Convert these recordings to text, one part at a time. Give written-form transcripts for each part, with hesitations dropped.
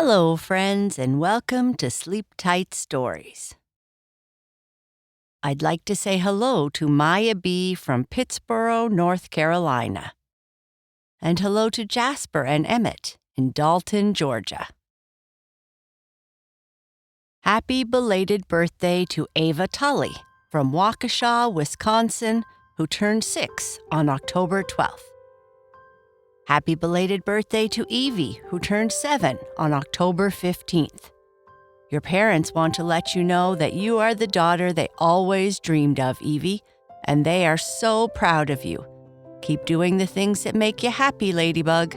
Hello, friends, and welcome to Sleep Tight Stories. I'd like to say hello to Maya B. from Pittsboro, North Carolina. And hello to Jasper and Emmett in Dalton, Georgia. Happy belated birthday to Ava Tully from Waukesha, Wisconsin, who turned 6 on October 12th. Happy belated birthday to Evie, who turned 7 on October 15th. Your parents want to let you know that you are the daughter they always dreamed of, Evie, and they are so proud of you. Keep doing the things that make you happy, Ladybug.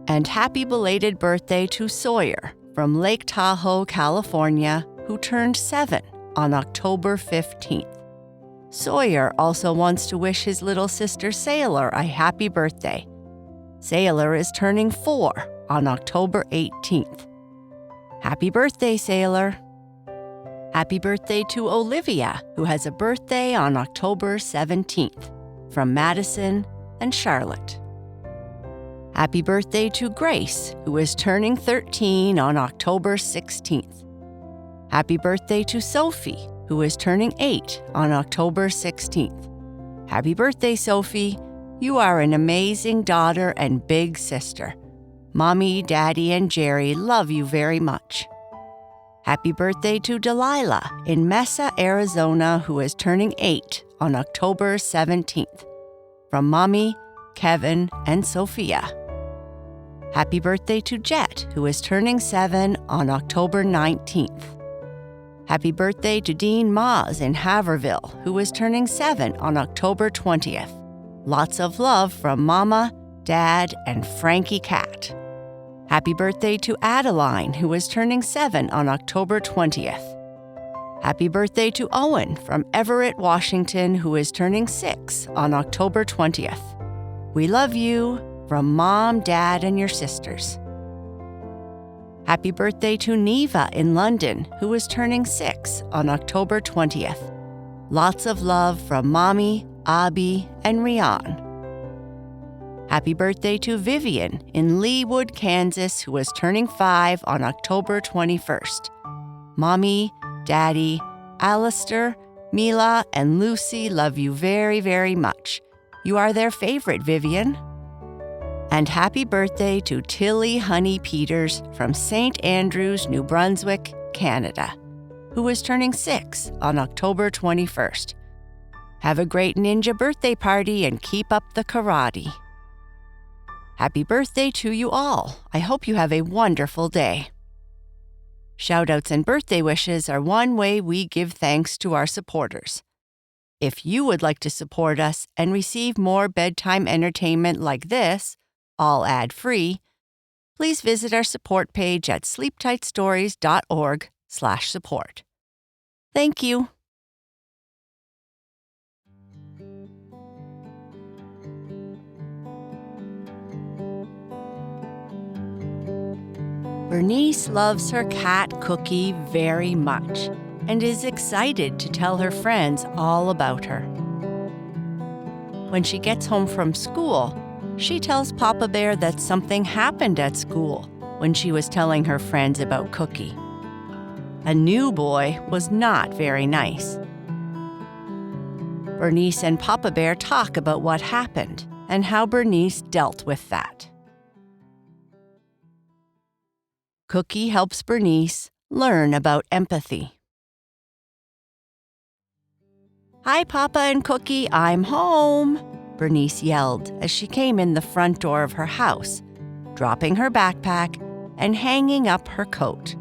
And happy belated birthday to Sawyer from Lake Tahoe, California, who turned 7 on October 15th. Sawyer also wants to wish his little sister Sailor a happy birthday. Sailor is turning 4 on October 18th. Happy birthday, Sailor. Happy birthday to Olivia, who has a birthday on October 17th, from Madison and Charlotte. Happy birthday to Grace, who is turning 13 on October 16th. Happy birthday to Sophie, who is turning 8 on October 16th. Happy birthday, Sophie. You are an amazing daughter and big sister. Mommy, Daddy, and Jerry love you very much. Happy birthday to Delilah in Mesa, Arizona, who is turning 8 on October 17th. From Mommy, Kevin, and Sophia. Happy birthday to Jet, who is turning 7 on October 19th. Happy birthday to Dean Maas in Haverville, who is turning 7 on October 20th. Lots of love from Mama, Dad, and Frankie Cat. Happy birthday to Adeline, who is turning 7 on October 20th. Happy birthday to Owen from Everett, Washington, who is turning 6 on October 20th. We love you, from Mom, Dad, and your sisters. Happy birthday to Neva in London, who is turning 6 on October 20th. Lots of love from Mommy, Abby, and Rian. Happy birthday to Vivian in Leawood, Kansas, who is turning 5 on October 21st. Mommy, Daddy, Alistair, Mila, and Lucy love you very, very much. You are their favorite, Vivian. And happy birthday to Tilly Honey Peters from St. Andrews, New Brunswick, Canada, who is turning 6 on October 21st. Have a great ninja birthday party and keep up the karate. Happy birthday to you all. I hope you have a wonderful day. Shoutouts and birthday wishes are one way we give thanks to our supporters. If you would like to support us and receive more bedtime entertainment like this, all ad-free, please visit our support page at sleeptightstories.org/support. Thank you. Bernice loves her cat Cookie very much and is excited to tell her friends all about her. When she gets home from school, she tells Papa Bear that something happened at school when she was telling her friends about Cookie. A new boy was not very nice. Bernice and Papa Bear talk about what happened and how Bernice dealt with that. Cookie helps Bernice learn about empathy. Hi, Papa and Cookie, I'm home, Bernice yelled as she came in the front door of her house, dropping her backpack and hanging up her coat.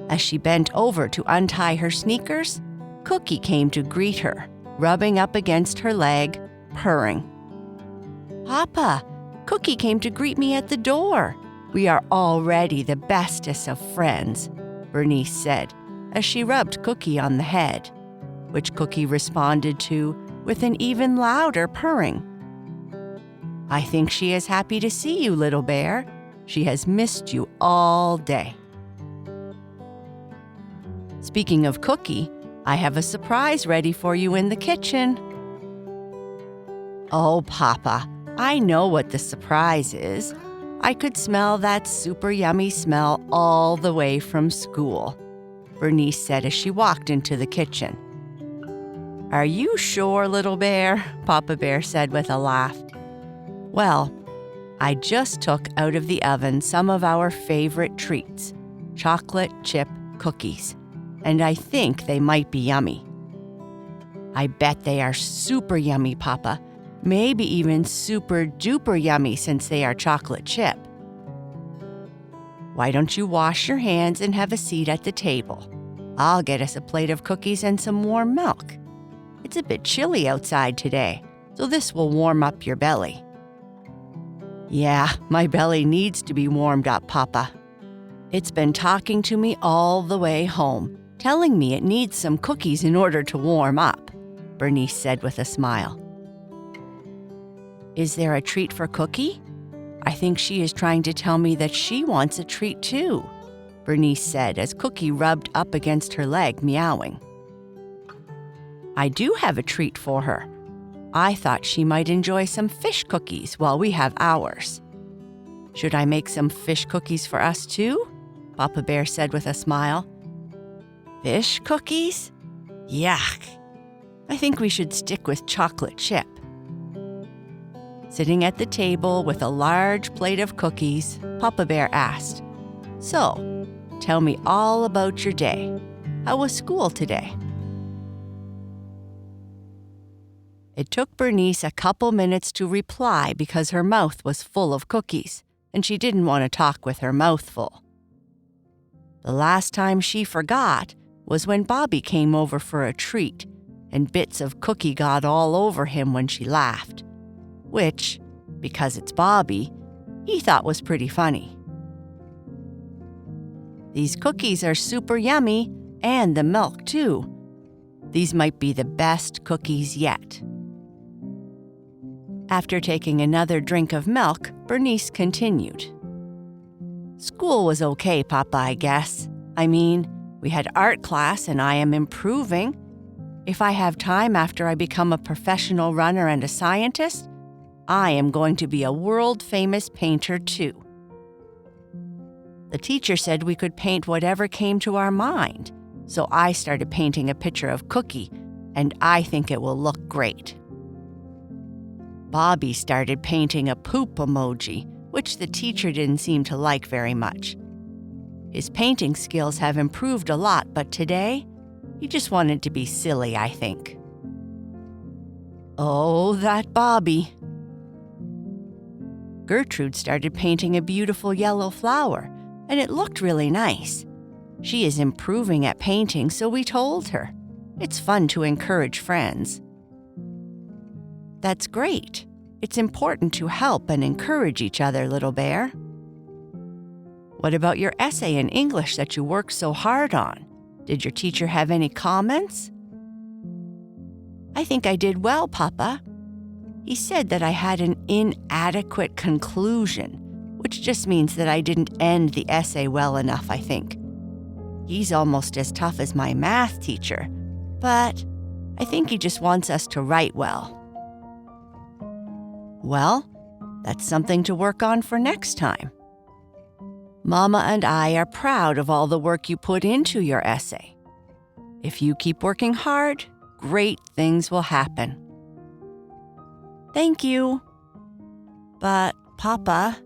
As she bent over to untie her sneakers, Cookie came to greet her, rubbing up against her leg, purring. Papa, Cookie came to greet me at the door. We are already the bestest of friends, Bernice said as she rubbed Cookie on the head, which Cookie responded to with an even louder purring. I think she is happy to see you, little bear. She has missed you all day. Speaking of Cookie, I have a surprise ready for you in the kitchen. Oh, Papa, I know what the surprise is. I could smell that super yummy smell all the way from school," Bernice said as she walked into the kitchen. "Are you sure, little bear?" Papa Bear said with a laugh. "Well, I just took out of the oven some of our favorite treats, chocolate chip cookies, and I think they might be yummy." "I bet they are super yummy, Papa. Maybe even super duper yummy since they are chocolate chip." "Why don't you wash your hands and have a seat at the table? I'll get us a plate of cookies and some warm milk. It's a bit chilly outside today, so this will warm up your belly." "Yeah, my belly needs to be warmed up, Papa. It's been talking to me all the way home, telling me it needs some cookies in order to warm up," Bernice said with a smile. "Is there a treat for Cookie? I think she is trying to tell me that she wants a treat too," Bernice said as Cookie rubbed up against her leg, meowing. "I do have a treat for her. I thought she might enjoy some fish cookies while we have ours." "Should I make some fish cookies for us too?" Papa Bear said with a smile. "Fish cookies? Yuck! I think we should stick with chocolate chip." Sitting at the table with a large plate of cookies, Papa Bear asked, "So, tell me all about your day. How was school today?" It took Bernice a couple minutes to reply because her mouth was full of cookies, and she didn't want to talk with her mouth full. The last time she forgot was when Bobby came over for a treat, and bits of cookie got all over him when she laughed, which, because it's Bobby, he thought was pretty funny. "These cookies are super yummy, and the milk too. These might be the best cookies yet." After taking another drink of milk, Bernice continued. "School was okay, Papa, I guess. I mean, we had art class and I am improving. If I have time after I become a professional runner and a scientist, I am going to be a world-famous painter too. The teacher said we could paint whatever came to our mind, so I started painting a picture of Cookie, and I think it will look great." Bobby started painting a poop emoji, which the teacher didn't seem to like very much. His painting skills have improved a lot, but today, he just wanted to be silly, I think. Oh, that Bobby. Gertrude started painting a beautiful yellow flower, and it looked really nice. She is improving at painting, so we told her. It's fun to encourage friends. That's great. It's important to help and encourage each other, little bear. What about your essay in English that you worked so hard on? Did your teacher have any comments? I think I did well, Papa. He said that I had an inadequate conclusion, which just means that I didn't end the essay well enough, I think. He's almost as tough as my math teacher, but I think he just wants us to write well. Well, that's something to work on for next time. Mama and I are proud of all the work you put into your essay. If you keep working hard, great things will happen. Thank you. But, Papa,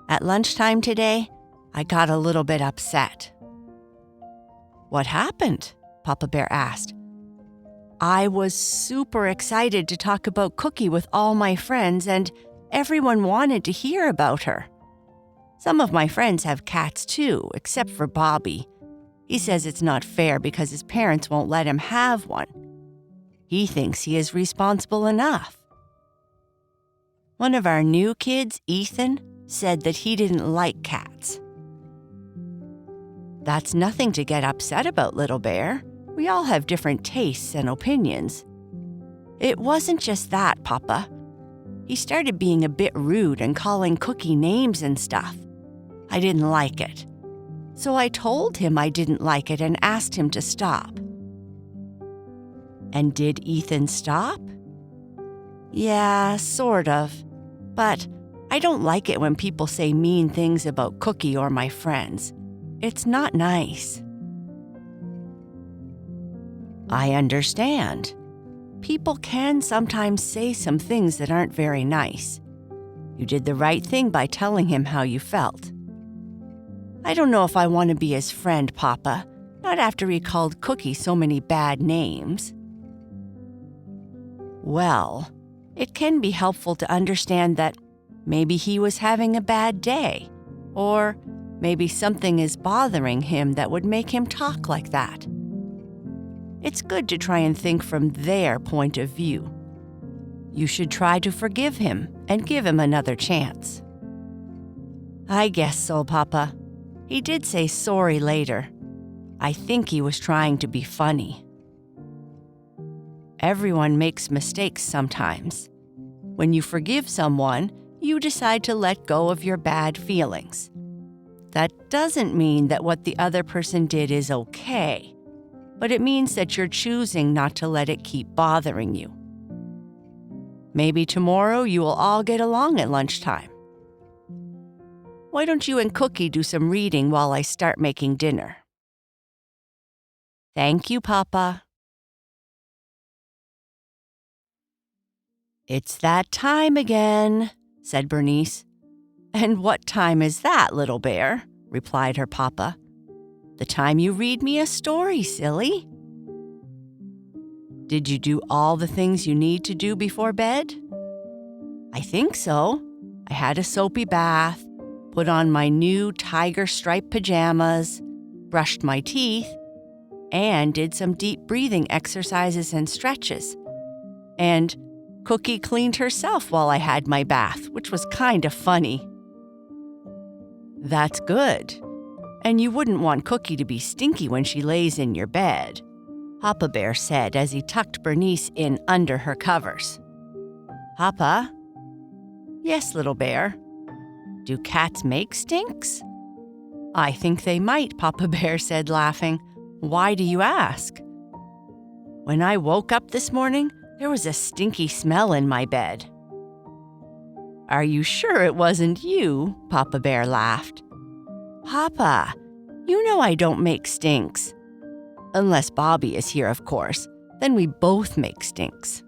at lunchtime today, I got a little bit upset. What happened? Papa Bear asked. I was super excited to talk about Cookie with all my friends, and everyone wanted to hear about her. Some of my friends have cats too, except for Bobby. He says it's not fair because his parents won't let him have one. He thinks he is responsible enough. One of our new kids, Ethan, said that he didn't like cats. That's nothing to get upset about, little bear. We all have different tastes and opinions. It wasn't just that, Papa. He started being a bit rude and calling Cookie names and stuff. I didn't like it. So I told him I didn't like it and asked him to stop. And did Ethan stop? Yeah, sort of. But I don't like it when people say mean things about Cookie or my friends. It's not nice." "I understand. People can sometimes say some things that aren't very nice. You did the right thing by telling him how you felt." "I don't know if I want to be his friend, Papa, not after he called Cookie so many bad names." "Well, it can be helpful to understand that maybe he was having a bad day, or maybe something is bothering him that would make him talk like that. It's good to try and think from their point of view. You should try to forgive him and give him another chance." "I guess so, Papa. He did say sorry later. I think he was trying to be funny." Everyone makes mistakes sometimes. When you forgive someone, you decide to let go of your bad feelings. That doesn't mean that what the other person did is okay, but it means that you're choosing not to let it keep bothering you. Maybe tomorrow you will all get along at lunchtime. Why don't you and Cookie do some reading while I start making dinner?" "Thank you, Papa." "It's that time again," said Bernice. "And what time is that, little bear?" replied her papa. "The time you read me a story, silly." "Did you do all the things you need to do before bed?" "I think so. I had a soapy bath, put on my new tiger stripe pajamas, brushed my teeth, and did some deep breathing exercises and stretches. And Cookie cleaned herself while I had my bath, which was kind of funny." "That's good. And you wouldn't want Cookie to be stinky when she lays in your bed," Papa Bear said as he tucked Bernice in under her covers. "Papa?" "Yes, little bear." "Do cats make stinks?" "I think they might," Papa Bear said, laughing. "Why do you ask?" "When I woke up this morning, there was a stinky smell in my bed." "Are you sure it wasn't you?" Papa Bear laughed. "Papa, you know I don't make stinks. Unless Bobby is here, of course. Then we both make stinks."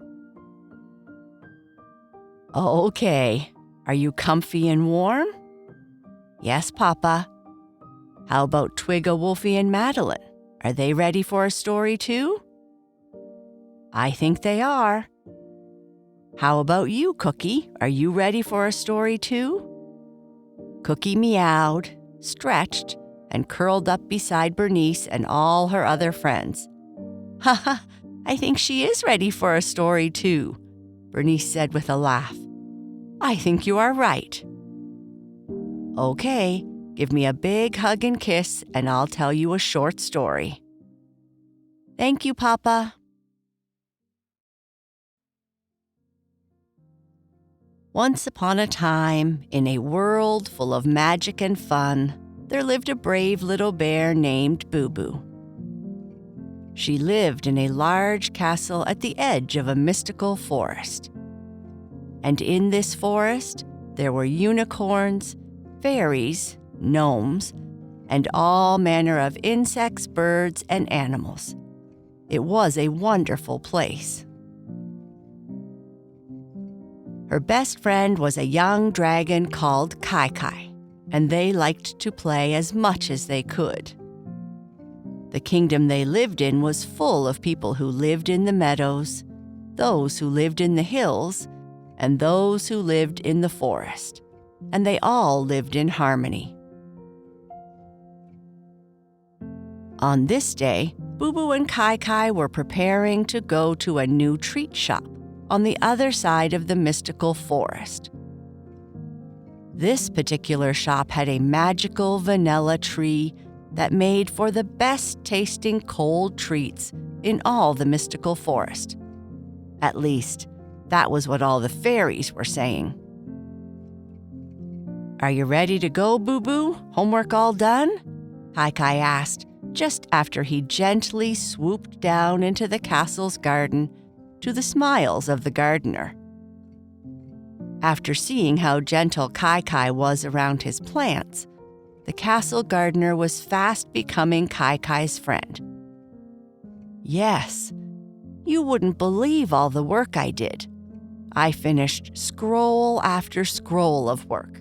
"Okay. Are you comfy and warm?" "Yes, Papa." "How about Twigga, Wolfie, and Madeline? Are they ready for a story too?" "I think they are." "How about you, Cookie? Are you ready for a story too?" Cookie meowed, stretched, and curled up beside Bernice and all her other friends. "Ha ha, I think she is ready for a story too," Bernice said with a laugh. "I think you are right." "Okay, give me a big hug and kiss, and I'll tell you a short story." "Thank you, Papa." Once upon a time, in a world full of magic and fun, there lived a brave little bear named Boo Boo. She lived in a large castle at the edge of a mystical forest. And in this forest, there were unicorns, fairies, gnomes, and all manner of insects, birds, and animals. It was a wonderful place. Her best friend was a young dragon called Kai Kai, and they liked to play as much as they could. The kingdom they lived in was full of people who lived in the meadows, those who lived in the hills, and those who lived in the forest, and they all lived in harmony. On this day, Boo Boo and Kai Kai were preparing to go to a new treat shop on the other side of the mystical forest. This particular shop had a magical vanilla tree that made for the best-tasting cold treats in all the mystical forest. At least, that was what all the fairies were saying. "Are you ready to go, Boo Boo? Homework all done?" Kai Kai asked, just after he gently swooped down into the castle's garden to the smiles of the gardener. After seeing how gentle Kai Kai was around his plants, the castle gardener was fast becoming Kai Kai's friend. Yes, you wouldn't believe all the work I did. I finished scroll after scroll of work.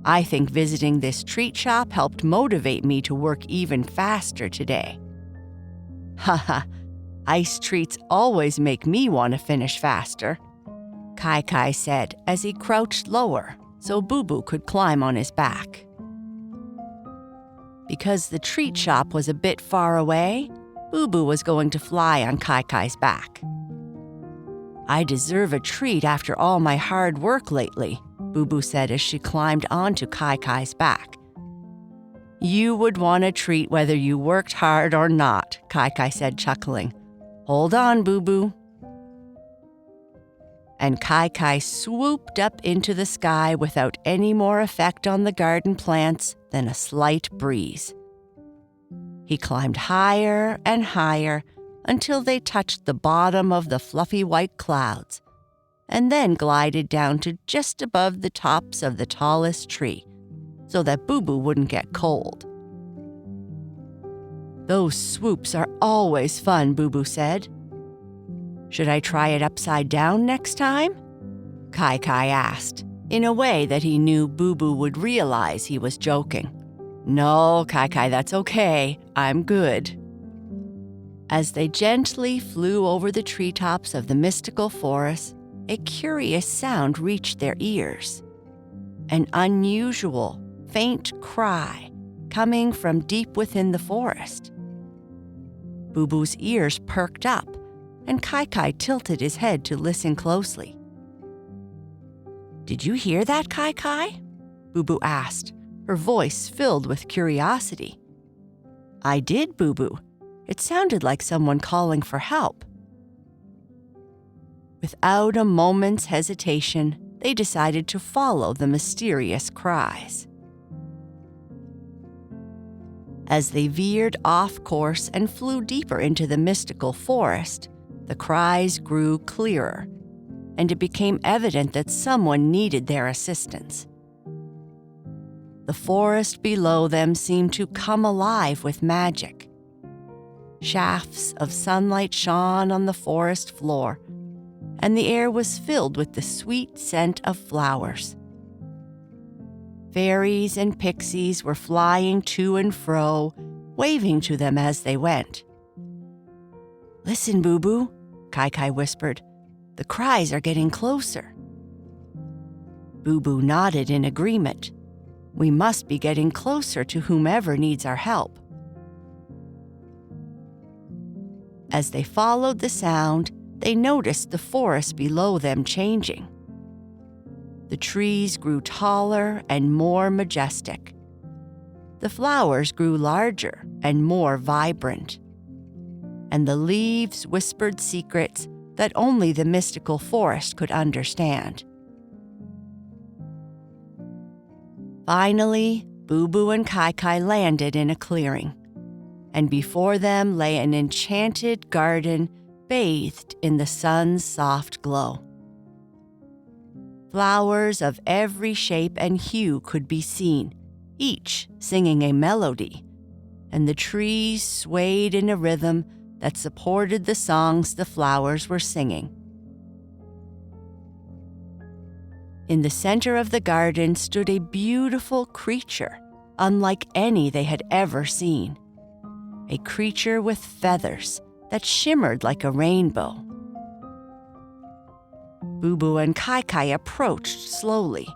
I think visiting this treat shop helped motivate me to work even faster today. Haha, ice treats always make me want to finish faster, Kai Kai said as he crouched lower so Boo Boo could climb on his back. Because the treat shop was a bit far away, Boo Boo was going to fly on Kai Kai's back. I deserve a treat after all my hard work lately, Boo Boo said as she climbed onto Kai Kai's back. You would want a treat whether you worked hard or not, Kai Kai said, chuckling. Hold on, Boo Boo. And Kai Kai swooped up into the sky without any more effect on the garden plants than a slight breeze. He climbed higher and higher until they touched the bottom of the fluffy white clouds, and then glided down to just above the tops of the tallest tree, so that Boo Boo wouldn't get cold. Those swoops are always fun, Boo Boo said. Should I try it upside down next time? Kai Kai asked, in a way that he knew Boo Boo would realize he was joking. No, Kai Kai, that's okay. I'm good. As they gently flew over the treetops of the mystical forest, a curious sound reached their ears. An unusual, faint cry coming from deep within the forest. Boo Boo's ears perked up, and Kai Kai tilted his head to listen closely. Did you hear that, Kai Kai? Boo Boo asked, her voice filled with curiosity. I did, Boo Boo. It sounded like someone calling for help. Without a moment's hesitation, they decided to follow the mysterious cries. As they veered off course and flew deeper into the mystical forest, the cries grew clearer, and it became evident that someone needed their assistance. The forest below them seemed to come alive with magic. Shafts of sunlight shone on the forest floor, and the air was filled with the sweet scent of flowers. Fairies and pixies were flying to and fro, waving to them as they went. Listen, Boo Boo, Kai Kai whispered. The cries are getting closer. Boo Boo nodded in agreement. We must be getting closer to whomever needs our help. As they followed the sound, they noticed the forest below them changing. The trees grew taller and more majestic. The flowers grew larger and more vibrant. And the leaves whispered secrets that only the mystical forest could understand. Finally, Boo Boo and Kai Kai landed in a clearing, and before them lay an enchanted garden bathed in the sun's soft glow. Flowers of every shape and hue could be seen, each singing a melody, and the trees swayed in a rhythm that supported the songs the flowers were singing. In the center of the garden stood a beautiful creature, unlike any they had ever seen. A creature with feathers that shimmered like a rainbow. Boo Boo and Kai Kai approached slowly,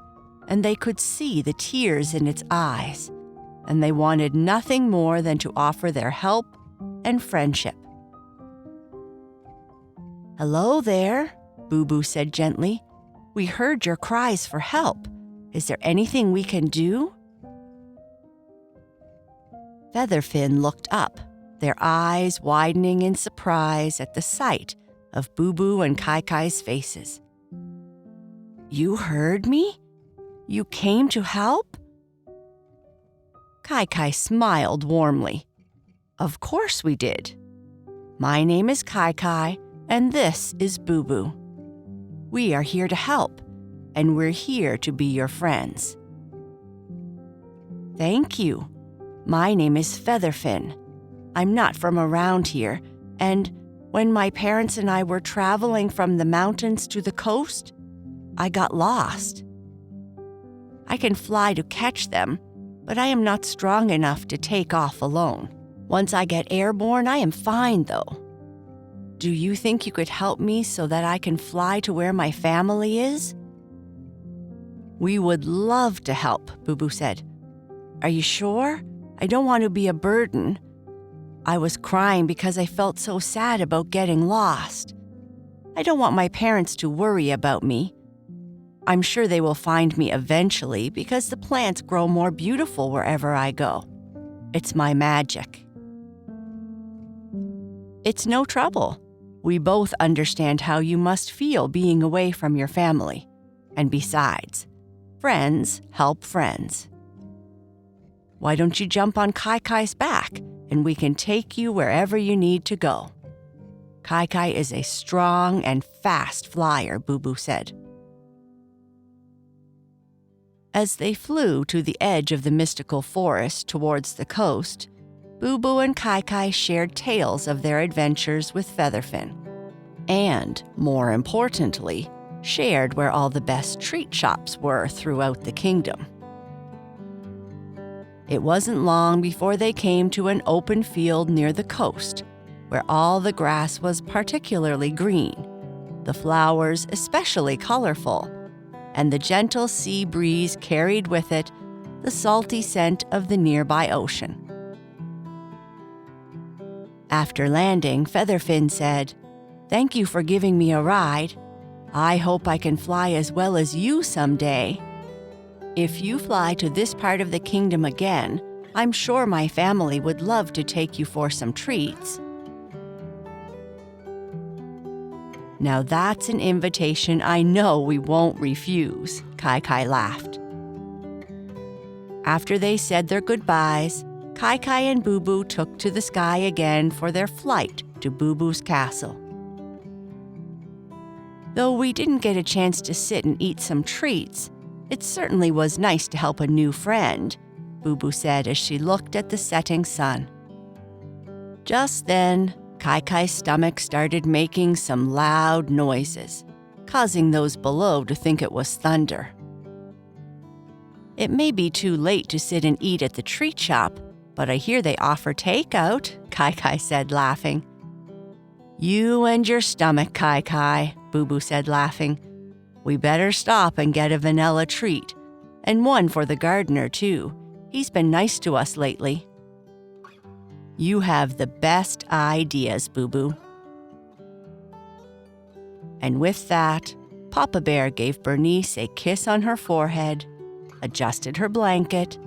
and they could see the tears in its eyes, and they wanted nothing more than to offer their help and friendship. Hello there, Boo Boo said gently. We heard your cries for help. Is there anything we can do? Featherfin looked up, their eyes widening in surprise at the sight of Boo Boo and Kai Kai's faces. You heard me? You came to help? Kai Kai smiled warmly. Of course we did. My name is Kai Kai, and this is Boo Boo. We are here to help, and we're here to be your friends." "Thank you. My name is Featherfin. I'm not from around here, and when my parents and I were traveling from the mountains to the coast, I got lost. I can fly to catch them, but I am not strong enough to take off alone. Once I get airborne, I am fine, though. Do you think you could help me so that I can fly to where my family is?" "We would love to help," Boo Boo said. "Are you sure? I don't want to be a burden. I was crying because I felt so sad about getting lost. I don't want my parents to worry about me. I'm sure they will find me eventually because the plants grow more beautiful wherever I go. It's my magic." "It's no trouble. We both understand how you must feel being away from your family. And besides, friends help friends. Why don't you jump on Kai Kai's back and we can take you wherever you need to go? Kai Kai is a strong and fast flyer," Boo Boo said. As they flew to the edge of the mystical forest towards the coast, Boo Boo and Kai Kai shared tales of their adventures with Featherfin, and, more importantly, shared where all the best treat shops were throughout the kingdom. It wasn't long before they came to an open field near the coast, where all the grass was particularly green, the flowers especially colorful, and the gentle sea breeze carried with it the salty scent of the nearby ocean. After landing, Featherfin said, "Thank you for giving me a ride. I hope I can fly as well as you someday. If you fly to this part of the kingdom again, I'm sure my family would love to take you for some treats." "Now that's an invitation I know we won't refuse," Kai Kai laughed. After they said their goodbyes, Kai Kai and Boo Boo took to the sky again for their flight to Boo Boo's castle. Though we didn't get a chance to sit and eat some treats, it certainly was nice to help a new friend, Boo Boo said as she looked at the setting sun. Just then, Kai Kai's stomach started making some loud noises, causing those below to think it was thunder. "It may be too late to sit and eat at the treat shop, but I hear they offer takeout," Kai Kai said, laughing. "You and your stomach, Kai Kai," Boo Boo said, laughing. "We better stop and get a vanilla treat, and one for the gardener, too. He's been nice to us lately." "You have the best ideas, Boo Boo." And with that, Papa Bear gave Bernice a kiss on her forehead, adjusted her blanket,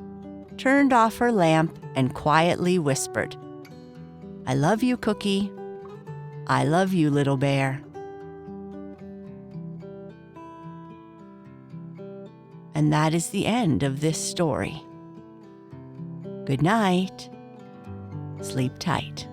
turned off her lamp, and quietly whispered, "I love you, Cookie. I love you, little bear." And that is the end of this story. Good night. Sleep tight.